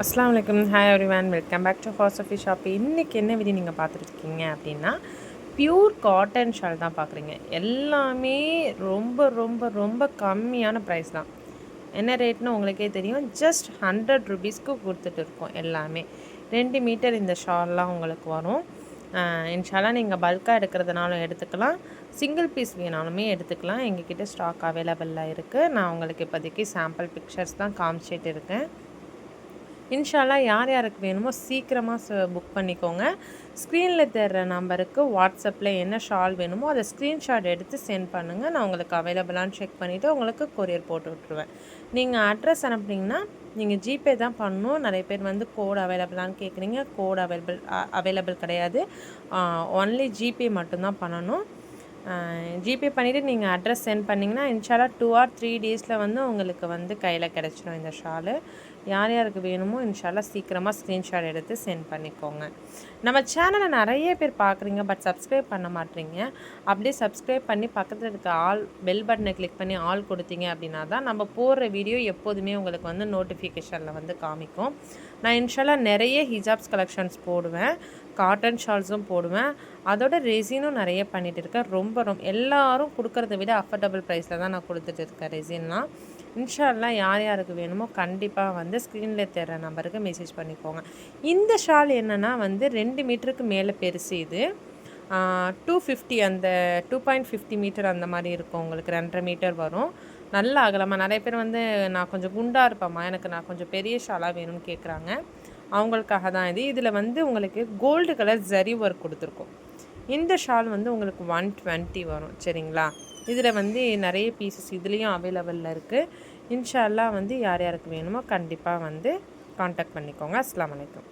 அஸ்ஸலாமு அலைக்கும். Hi everyone, welcome back to ஃபாசஃபி ஷாப். இன்றைக்கி என்ன வீடியோ நீங்கள் பார்த்துருக்கீங்க அப்படின்னா, பியூர் காட்டன் ஷால் தான் பார்க்குறீங்க. எல்லாமே ரொம்ப ரொம்ப ரொம்ப கம்மியான ப்ரைஸ் தான். என்ன ரேட்னு உங்களுக்கே தெரியும். ஜஸ்ட் 100 ருபீஸ்க்கு கொடுத்துட்டு இருக்கோம் எல்லாமே. 2 மீட்டர் இந்த ஷால்லாம் உங்களுக்கு வரும். இன்ஷால்லா நீங்கள் பல்காக எடுக்கிறதுனாலும் எடுத்துக்கலாம், சிங்கிள் பீஸ் வேணாலுமே எடுத்துக்கலாம். எங்ககிட்ட ஸ்டாக் அவைலபிளாக இருக்குது. நான் உங்களுக்கு இப்போதைக்கு சாம்பிள் பிக்சர்ஸ் தான் காமிச்சிட்டு இருக்கேன். இன்ஷால்லா யார் யாருக்கு வேணுமோ சீக்கிரமாக புக் பண்ணிக்கோங்க. ஸ்க்ரீனில் தெரிகிற நம்பருக்கு வாட்ஸ்அப்பில் என்ன ஷால் வேணுமோ அதை ஸ்க்ரீன்ஷாட் எடுத்து சென்ட் பண்ணுங்கள். நான் உங்களுக்கு அவைலபிளான்னு செக் பண்ணிவிட்டு உங்களுக்கு கொரியர் போட்டு விட்ருவேன். நீங்கள் அட்ரஸ் அனுப்புனீங்கன்னா நீங்கள் ஜிபே தான் பண்ணணும். நிறைய பேர் வந்து கோட் அவைலபிளான்னு கேட்குறீங்க. கோட் அவைலபிள் கிடையாது. ஒன்லி ஜிபே மட்டும்தான் பண்ணணும். ஜிபே பண்ணிவிட்டு நீங்கள் அட்ரஸ் சென்ட் பண்ணிங்கன்னா இன்ஷால்லா 2 or 3 டேஸில் வந்து உங்களுக்கு வந்து கையில் கிடச்சிடும் இந்த ஷாலு. யார் யாருக்கு வேணுமோ இன்ஷால்லா சீக்கிரமாக ஸ்க்ரீன்ஷாட் எடுத்து சென்ட் பண்ணிக்கோங்க. நம்ம சேனலை நிறைய பேர் பார்க்குறீங்க, பட் சப்ஸ்கிரைப் பண்ண மாட்டேறீங்க. அப்படியே சப்ஸ்கிரைப் பண்ணி பக்கத்தில் இருக்க பெல் பட்டனை கிளிக் பண்ணி ஆல் கொடுத்தீங்க அப்படின்னா தான் நம்ம போடுற வீடியோ எப்போதுமே உங்களுக்கு வந்து நோட்டிஃபிகேஷனில் வந்து காமிக்கும். நான் இன்ஷால்லா நிறைய ஹிஜாப்ஸ் கலெக்ஷன்ஸ் போடுவேன், காட்டன் ஷால்ஸும் போடுவேன். அதோட ரெசினும் நிறைய பண்ணிகிட்டு இருக்கேன். ரொம்ப எல்லோரும் கொடுக்குறத விட அஃபோர்டபுள் ப்ரைஸில் தான் நான் கொடுத்துட்டு இருக்கேன் ரெசின்லாம். இன்ஷால்லா யார் யாருக்கு வேணுமோ கண்டிப்பாக வந்து ஸ்க்ரீனில் தெரிகிற நம்பருக்கு மெசேஜ் பண்ணிக்கோங்க. இந்த ஷால் என்னென்னா வந்து 2 மீட்டருக்கு மேலே பெருசு. இது 250 அந்த 2.50 மீட்டர் அந்த மாதிரி இருக்கும். உங்களுக்கு 2.5 மீட்டர் வரும். நல்ல அகலமாக. நிறைய பேர் வந்து நான் கொஞ்சம் குண்டாக இருப்பேம்மா, நான் கொஞ்சம் பெரிய ஷாலாக வேணும்னு கேட்குறாங்க. அவங்களுக்காக தான் இது. இதில் வந்து உங்களுக்கு கோல்டு கலர் ஜரி ஒர்க் கொடுத்துருக்கோம். இந்த ஷால் வந்து உங்களுக்கு 120 வரும். சரிங்களா? இதில் வந்து நிறைய பீசஸ் இதுலேயும் அவைலபிளில் இருக்குது. இன்ஷால்லா வந்து யார் யாருக்கு வேணுமோ கண்டிப்பாக வந்து காண்டாக்ட் பண்ணிக்கோங்க. அஸ்ஸலாமு அலைக்கும்.